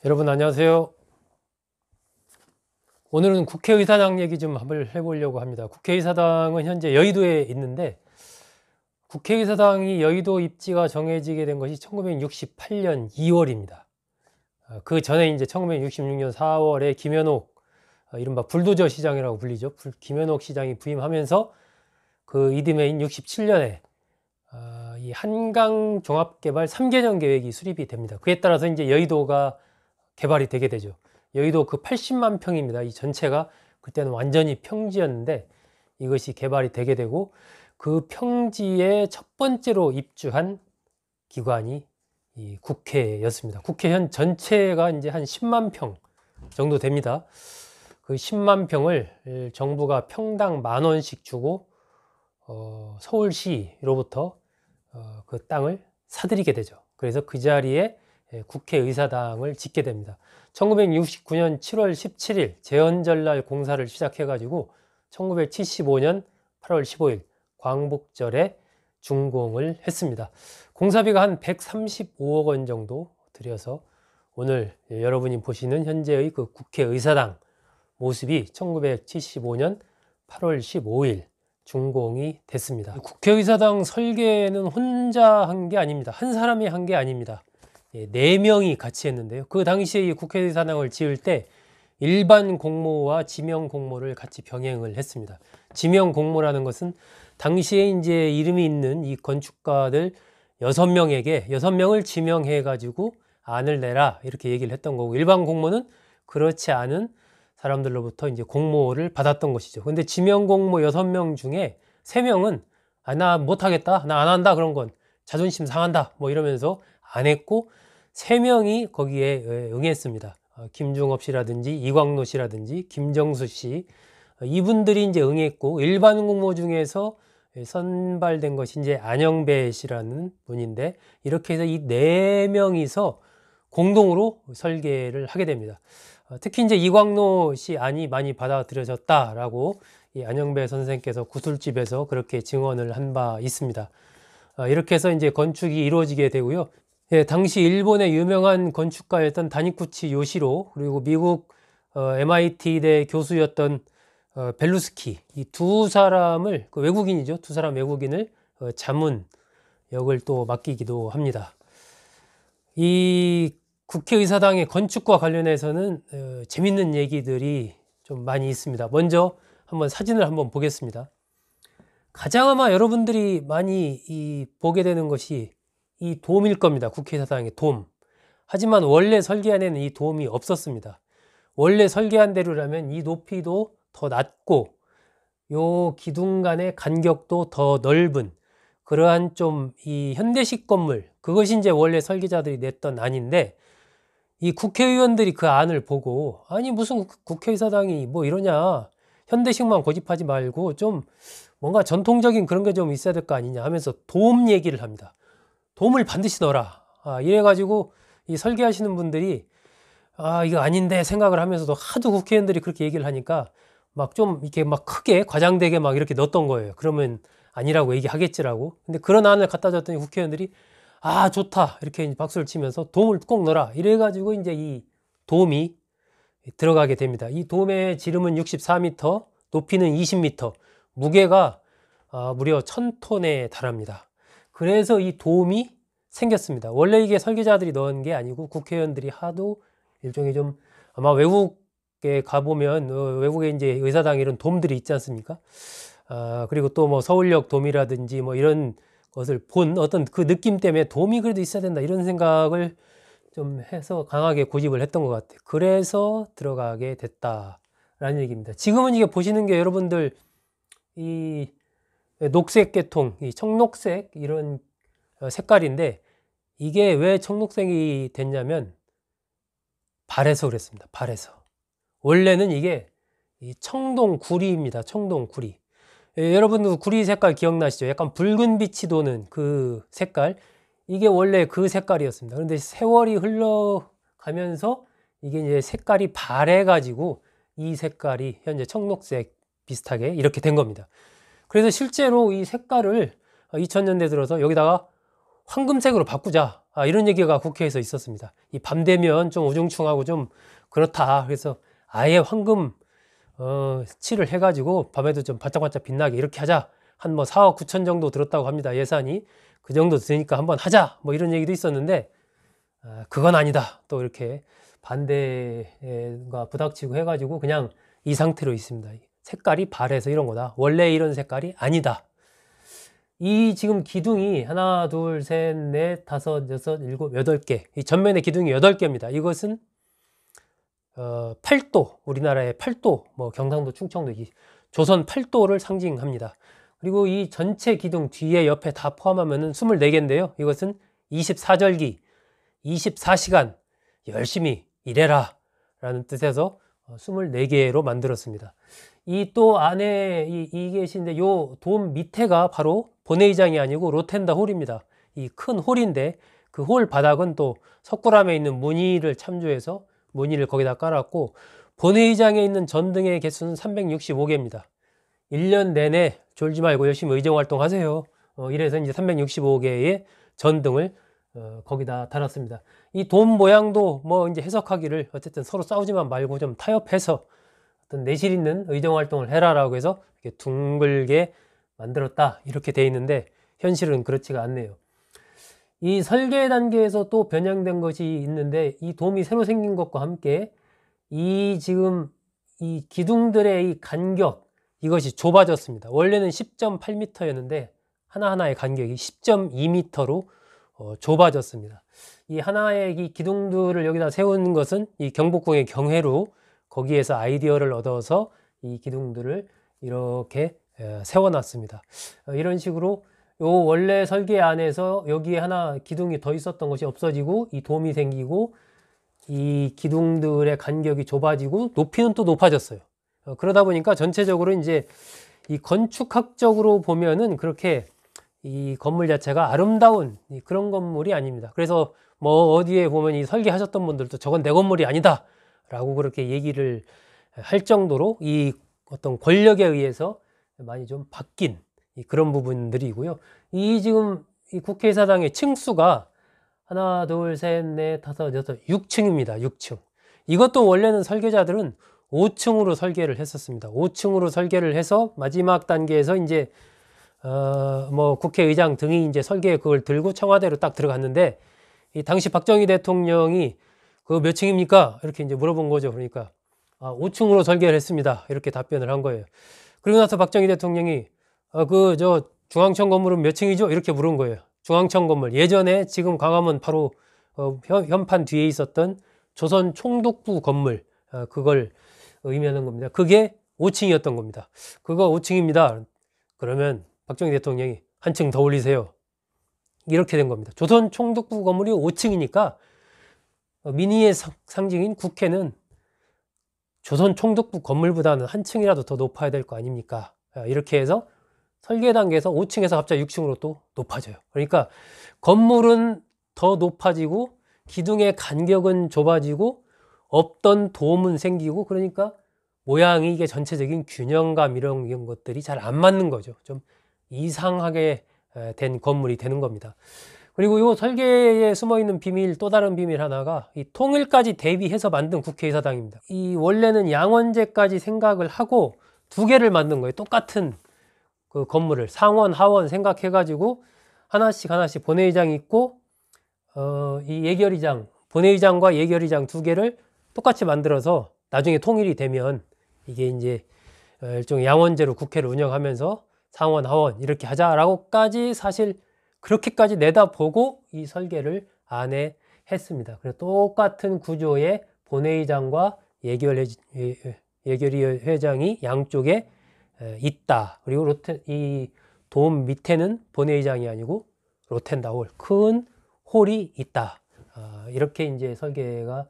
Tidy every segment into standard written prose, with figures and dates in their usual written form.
여러분 안녕하세요. 오늘은 국회의사당 얘기 좀 한번 해보려고 합니다. 국회의사당은 현재 여의도에 있는데 국회의사당이 여의도 입지가 정해지게 된 것이 1968년 2월입니다. 그 전에 이제 1966년 4월에 김현옥, 이른바 불도저 시장이라고 불리죠. 김현옥 시장이 부임하면서 그 이듬해인 67년에 이 한강 종합개발 3개년 계획이 수립이 됩니다. 그에 따라서 이제 여의도가 개발이 되게 되죠. 여의도 그 80만 평입니다. 이 전체가 그때는 완전히 평지였는데 이것이 개발이 되게 되고 그 평지에 첫 번째로 입주한 기관이 이 국회였습니다. 국회현 전체가 이제 한 10만 평 정도 됩니다. 그 10만 평을 정부가 평당 10,000원씩 주고 서울시로부터 그 땅을 사들이게 되죠. 그래서 그 자리에 국회의사당을 짓게 됩니다. 1969년 7월 17일 제헌절날 공사를 시작해가지고 1975년 8월 15일 광복절에 준공을 했습니다. 공사비가 한 135억 원 정도 들여서 오늘 여러분이 보시는 현재의 그 국회의사당 모습이 1975년 8월 15일 준공이 됐습니다. 국회의사당 설계는 혼자 한 게 아닙니다. 한 사람이 한 게 아닙니다. 4명이 같이 했는데요. 그 당시에 이 국회의사당을 지을 때 일반 공모와 지명 공모를 같이 병행을 했습니다. 지명 공모라는 것은 당시에 이제 이름이 있는 이 건축가들 6명을 지명해 가지고 안을 내라 이렇게 얘기를 했던 거고, 일반 공모는 그렇지 않은 사람들로부터 이제 공모를 받았던 것이죠. 근데 지명 공모 6명 중에 3명은 나 못하겠다, 나 안 한다, 그런 건 자존심 상한다 뭐 이러면서 안 했고, 3명이 거기에 응했습니다. 김중업 씨라든지 이광노 씨라든지 김정수 씨, 이분들이 이제 응했고, 일반 공모 중에서 선발된 것이 이제 안영배 씨라는 분인데, 이렇게 해서 이 4명이서 공동으로 설계를 하게 됩니다. 특히 이제 이광노 씨 안이 많이 받아들여졌다라고 이 안영배 선생께서 구술집에서 그렇게 증언을 한 바 있습니다. 이렇게 해서 이제 건축이 이루어지게 되고요. 당시 일본의 유명한 건축가였던 다니쿠치 요시로, 그리고 미국 MIT대 교수였던 벨루스키, 이 두 사람을, 그 외국인이죠. 두 사람 외국인을 자문 역을 또 맡기기도 합니다. 이 국회의사당의 건축과 관련해서는 재밌는 얘기들이 좀 많이 있습니다. 먼저 한번 사진을 한번 보겠습니다. 가장 아마 여러분들이 많이 보게 되는 것이 이 돔일 겁니다. 국회의사당의 돔. 하지만 원래 설계안에는 이 돔이 없었습니다. 원래 설계한 대로라면 이 높이도 더 낮고 요 기둥 간의 간격도 더 넓은 그러한 좀 이 현대식 건물, 그것이 이제 원래 설계자들이 냈던 안인데, 이 국회의원들이 그 안을 보고 아니 무슨 국회의사당이 뭐 이러냐, 현대식만 고집하지 말고 좀 뭔가 전통적인 그런 게 좀 있어야 될 거 아니냐 하면서 돔 얘기를 합니다. 돔을 반드시 넣어라. 이래가지고 이 설계하시는 분들이 이거 아닌데 생각을 하면서도 하도 국회의원들이 그렇게 얘기를 하니까 막 좀 이렇게 막 크게 과장되게 막 이렇게 넣었던 거예요. 그러면 아니라고 얘기하겠지라고. 근데 그런 안을 갖다 줬더니 국회의원들이 좋다 이렇게 박수를 치면서 돔을 꼭 넣어라 이래가지고 이제 이 돔이 들어가게 됩니다. 이 돔의 지름은 64m, 높이는 20m, 무게가 무려 1000톤에 달합니다. 그래서 이 돔이 생겼습니다. 원래 이게 설계자들이 넣은 게 아니고 국회의원들이 하도 일종의 좀, 아마 외국에 가보면 외국에 이제 의사당 이런 돔들이 있지 않습니까? 그리고 또 뭐 서울역 돔이라든지 뭐 이런 것을 본 어떤 그 느낌 때문에 돔이 그래도 있어야 된다 이런 생각을 좀 해서 강하게 고집을 했던 것 같아요. 그래서 들어가게 됐다라는 얘기입니다. 지금은 이게 보시는 게 여러분들 이 녹색 계통, 이 청록색 이런 색깔인데, 이게 왜 청록색이 됐냐면 발해서 그랬습니다. 발해서. 원래는 이게 이 청동 구리입니다. 청동 구리. 여러분도 구리 색깔 기억나시죠? 약간 붉은 빛이 도는 그 색깔. 이게 원래 그 색깔이었습니다. 그런데 세월이 흘러가면서 이게 이제 색깔이 발해가지고 이 색깔이 현재 청록색 비슷하게 이렇게 된 겁니다. 그래서 실제로 이 색깔을 2000년대 들어서 여기다가 황금색으로 바꾸자 이런 얘기가 국회에서 있었습니다. 이 밤 되면 좀 우중충하고 좀 그렇다. 그래서 아예 황금 칠을 해가지고 밤에도 좀 반짝반짝 빛나게 이렇게 하자. 한 뭐 4억 9천 정도 들었다고 합니다. 예산이. 그 정도 드니까 한번 하자. 뭐 이런 얘기도 있었는데 그건 아니다. 또 이렇게 반대가 부닥치고 해가지고 그냥 이 상태로 있습니다. 색깔이 발해서 이런 거다. 원래 이런 색깔이 아니다. 이 지금 기둥이 하나, 둘, 셋, 넷, 다섯, 여섯, 일곱, 8개. 이 전면에 기둥이 8개입니다. 이것은 팔도, 우리나라의 팔도, 뭐 경상도, 충청도, 조선 팔도를 상징합니다. 그리고 이 전체 기둥 뒤에 옆에 다 포함하면 24개인데요. 이것은 24절기, 24시간 열심히 일해라 라는 뜻에서 24개로 만들었습니다. 이 또 안에 이 계신데 요 돔 밑에가 바로 본회의장이 아니고 로텐다 홀입니다. 이 큰 홀인데 그 홀 바닥은 또 석굴암에 있는 무늬를 참조해서 무늬를 거기다 깔았고, 본회의장에 있는 전등의 개수는 365개입니다. 1년 내내 졸지 말고 열심히 의정 활동하세요. 이래서 이제 365개의 전등을 거기다 달았습니다. 이 돔 모양도 뭐 이제 해석하기를 어쨌든 서로 싸우지만 말고 좀 타협해서 어떤 내실 있는 의정 활동을 해라라고 해서 이렇게 둥글게 만들었다 이렇게 돼 있는데 현실은 그렇지가 않네요. 이 설계 단계에서 또 변형된 것이 있는데, 이 돔이 새로 생긴 것과 함께 이 지금 이 기둥들의 이 간격, 이것이 좁아졌습니다. 원래는 10.8m였는데 하나하나의 간격이 10.2m로 좁아졌습니다. 이 하나의 이 기둥들을 여기다 세운 것은 이 경복궁의 경회로 거기에서 아이디어를 얻어서 이 기둥들을 이렇게 세워놨습니다. 이런 식으로 요 원래 설계 안에서 여기에 하나 기둥이 더 있었던 것이 없어지고 이 돔이 생기고 이 기둥들의 간격이 좁아지고 높이는 또 높아졌어요. 그러다 보니까 전체적으로 이제 이 건축학적으로 보면은 그렇게 이 건물 자체가 아름다운 그런 건물이 아닙니다. 그래서 뭐 어디에 보면 이 설계하셨던 분들도 저건 내 건물이 아니다 라고 그렇게 얘기를 할 정도로 이 어떤 권력에 의해서 많이 좀 바뀐 그런 부분들이고요. 이 지금 이 국회의사당의 층수가 하나, 둘, 셋, 넷, 다섯, 여섯, 6층입니다. 6층. 이것도 원래는 설계자들은 5층으로 설계를 했었습니다. 5층으로 설계를 해서 마지막 단계에서 이제 뭐 국회의장 등이 이제 설계 그걸 들고 청와대로 딱 들어갔는데, 이 당시 박정희 대통령이 그 몇 층입니까? 이렇게 이제 물어본 거죠. 그러니까 5층으로 설계를 했습니다. 이렇게 답변을 한 거예요. 그리고 나서 박정희 대통령이 저 중앙청 건물은 몇 층이죠? 이렇게 물은 거예요. 중앙청 건물. 예전에 지금 광화문 바로 현판 뒤에 있었던 조선 총독부 건물, 그걸 의미하는 겁니다. 그게 5층이었던 겁니다. 그거 5층입니다. 그러면 박정희 대통령이 한 층 더 올리세요. 이렇게 된 겁니다. 조선 총독부 건물이 5층이니까 민의의 상징인 국회는 조선 총독부 건물보다는 한 층이라도 더 높아야 될 거 아닙니까? 이렇게 해서 설계 단계에서 5층에서 갑자기 6층으로 또 높아져요. 그러니까 건물은 더 높아지고 기둥의 간격은 좁아지고 없던 돔은 생기고, 그러니까 모양이 이게 전체적인 균형감 이런 것들이 잘 안 맞는 거죠. 좀 이상하게 된 건물이 되는 겁니다. 그리고 이 설계에 숨어있는 비밀, 또 다른 비밀 하나가 이 통일까지 대비해서 만든 국회의사당입니다. 이 원래는 양원제까지 생각을 하고 2개를 만든 거예요. 똑같은 그 건물을 상원, 하원 생각해가지고 하나씩 본회의장이 있고 이 예결의장, 본회의장과 예결의장 2개를 똑같이 만들어서 나중에 통일이 되면 이게 이제 일종의 양원제로 국회를 운영하면서 상원, 하원 이렇게 하자라고까지 사실 그렇게까지 내다보고 이 설계를 안에 했습니다. 그래서 똑같은 구조의 본회의장과 예결위회장이 양쪽에 있다. 그리고 이 돔 밑에는 본회의장이 아니고 로텐다홀, 큰 홀이 있다. 이렇게 이제 설계가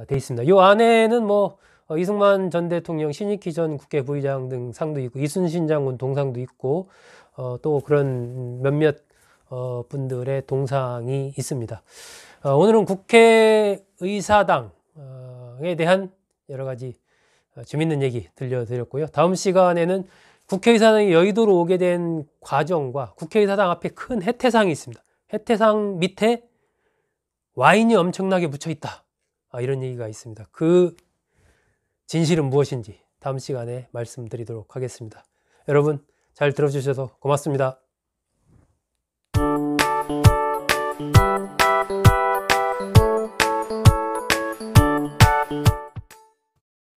돼 있습니다. 이 안에는 뭐 이승만 전 대통령, 신익희 전 국회 부의장 등 상도 있고, 이순신 장군 동상도 있고, 또 그런 몇몇 분들의 동상이 있습니다. 오늘은 국회의사당에 대한 여러 가지 재밌는 얘기 들려드렸고요. 다음 시간에는 국회의사당이 여의도로 오게 된 과정과 국회의사당 앞에 큰 해태상이 있습니다. 해태상 밑에 와인이 엄청나게 묻혀 있다. 이런 얘기가 있습니다. 그 진실은 무엇인지 다음 시간에 말씀드리도록 하겠습니다. 여러분 잘 들어주셔서 고맙습니다.